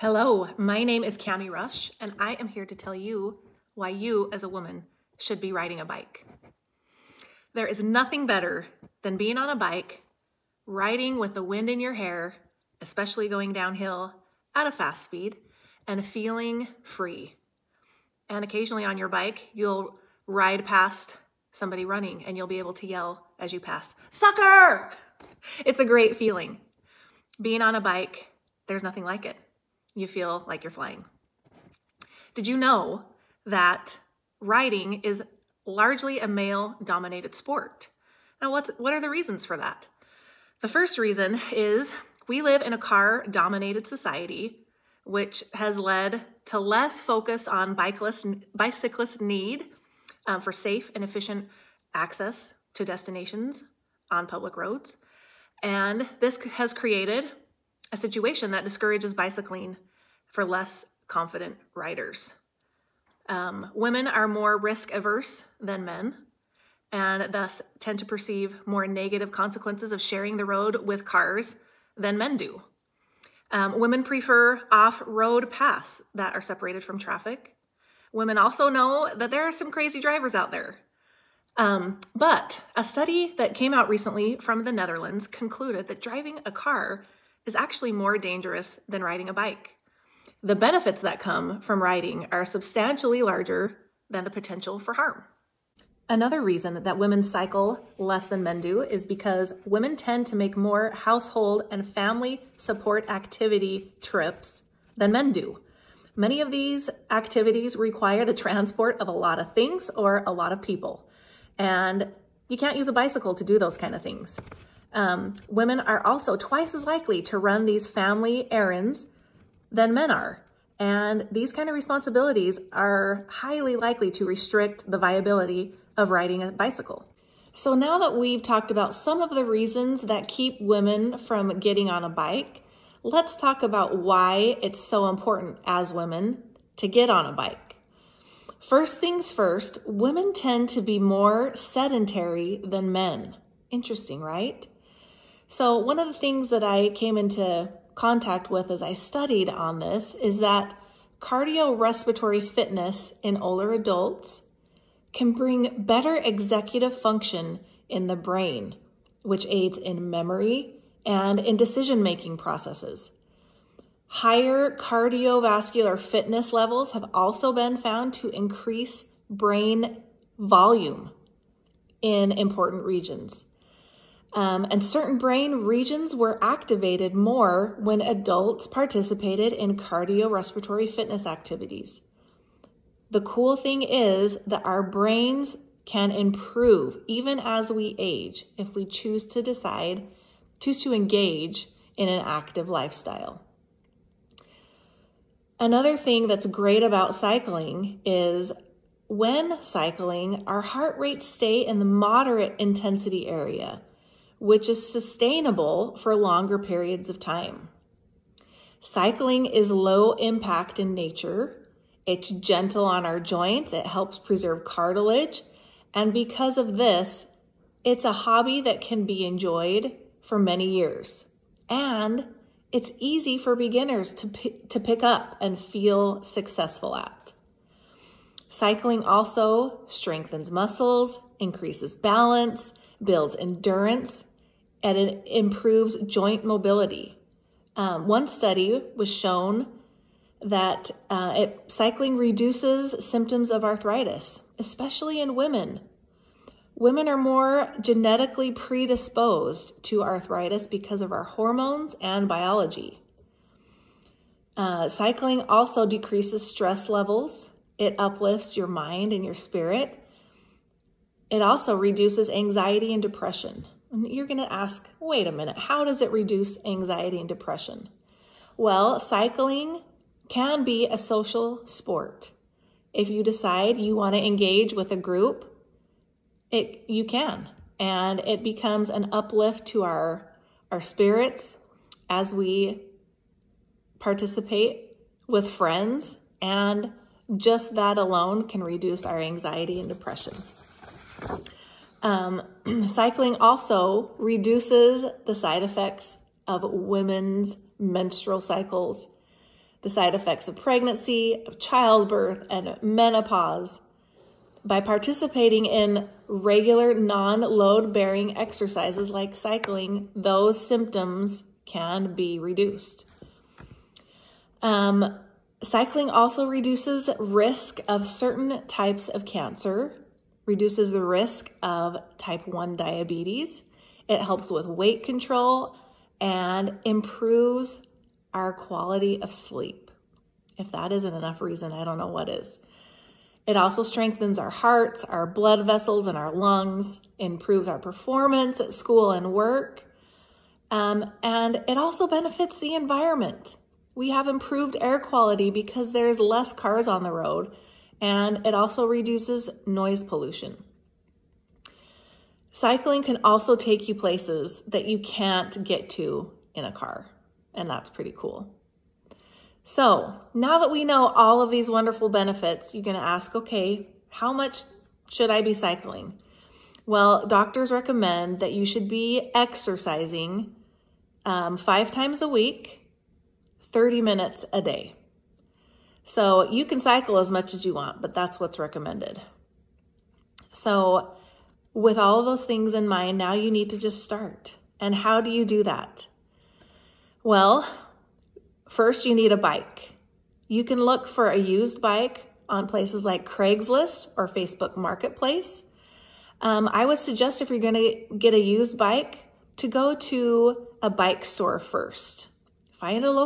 Hello, my name is Cami Rush, and I am here to tell you why you, as a woman, should be riding a bike. There is nothing better than being on a bike, riding with the wind in your hair, especially going downhill at a fast speed, and feeling free. And occasionally on your bike, you'll ride past somebody running, and you'll be able to yell as you pass, "Sucker!" It's a great feeling. Being on a bike, there's nothing like it. You feel like you're flying. Did you know that riding is largely a male-dominated sport? Now, what are the reasons for that? The first reason is we live in a car-dominated society, which has led to less focus on bicyclist need for safe and efficient access to destinations on public roads. And this has created a situation that discourages bicycling for less confident riders. Women are more risk averse than men and thus tend to perceive more negative consequences of sharing the road with cars than men do. Women prefer off-road paths that are separated from traffic. Women also know that there are some crazy drivers out there. But a study that came out recently from the Netherlands concluded that driving a car is actually more dangerous than riding a bike. The benefits that come from riding are substantially larger than the potential for harm. Another reason that women cycle less than men do is because women tend to make more household and family support activity trips than men do. Many of these activities require the transport of a lot of things or a lot of people, and you can't use a bicycle to do those kind of things. Women are also twice as likely to run these family errands than men are. And these kind of responsibilities are highly likely to restrict the viability of riding a bicycle. So now that we've talked about some of the reasons that keep women from getting on a bike, let's talk about why it's so important as women to get on a bike. First things first, women tend to be more sedentary than men. Interesting, right? So one of the things that I came into contact with as I studied on this is that cardiorespiratory fitness in older adults can bring better executive function in the brain, which aids in memory and in decision-making processes. Higher cardiovascular fitness levels have also been found to increase brain volume in important regions. And certain brain regions were activated more when adults participated in cardiorespiratory fitness activities. The cool thing is that our brains can improve even as we age if we choose to engage in an active lifestyle. Another thing that's great about cycling is when cycling, our heart rates stay in the moderate intensity area, which is sustainable for longer periods of time. Cycling is low impact in nature. It's gentle on our joints. It helps preserve cartilage. And because of this, it's a hobby that can be enjoyed for many years. And it's easy for beginners to pick up and feel successful at. Cycling also strengthens muscles, increases balance, builds endurance, and it improves joint mobility. One study was shown that cycling reduces symptoms of arthritis, especially in women. Women are more genetically predisposed to arthritis because of our hormones and biology. Cycling also decreases stress levels. It uplifts your mind and your spirit. It also reduces anxiety and depression. And you're going to ask, wait a minute, how does it reduce anxiety and depression? Well, cycling can be a social sport. If you decide you want to engage with a group, you can. And it becomes an uplift to our spirits as we participate with friends, and just that alone can reduce our anxiety and depression. Cycling also reduces the side effects of women's menstrual cycles. the side effects of pregnancy, of childbirth, and menopause. By participating in regular non-load-bearing exercises like cycling, those symptoms can be reduced. Cycling also reduces risk of certain types of cancer, reduces the risk of type 1 diabetes. It helps with weight control and improves our quality of sleep. If that isn't enough reason, I don't know what is. It also strengthens our hearts, our blood vessels, and our lungs, improves our performance at school and work, and it also benefits the environment. We have improved air quality because there's less cars on the road, and it also reduces noise pollution. Cycling can also take you places that you can't get to in a car, and that's pretty cool. So now that we know all of these wonderful benefits, you're going to ask, okay, how much should I be cycling? Well, doctors recommend that you should be exercising 5 times a week, 30 minutes a day. So you can cycle as much as you want, but that's what's recommended. So with all of those things in mind, now you need to just start. And how do you do that? Well, first, you need a bike. You can look for a used bike on places like Craigslist or Facebook Marketplace. I would suggest if you're going to get a used bike to go to a bike store first. Find a local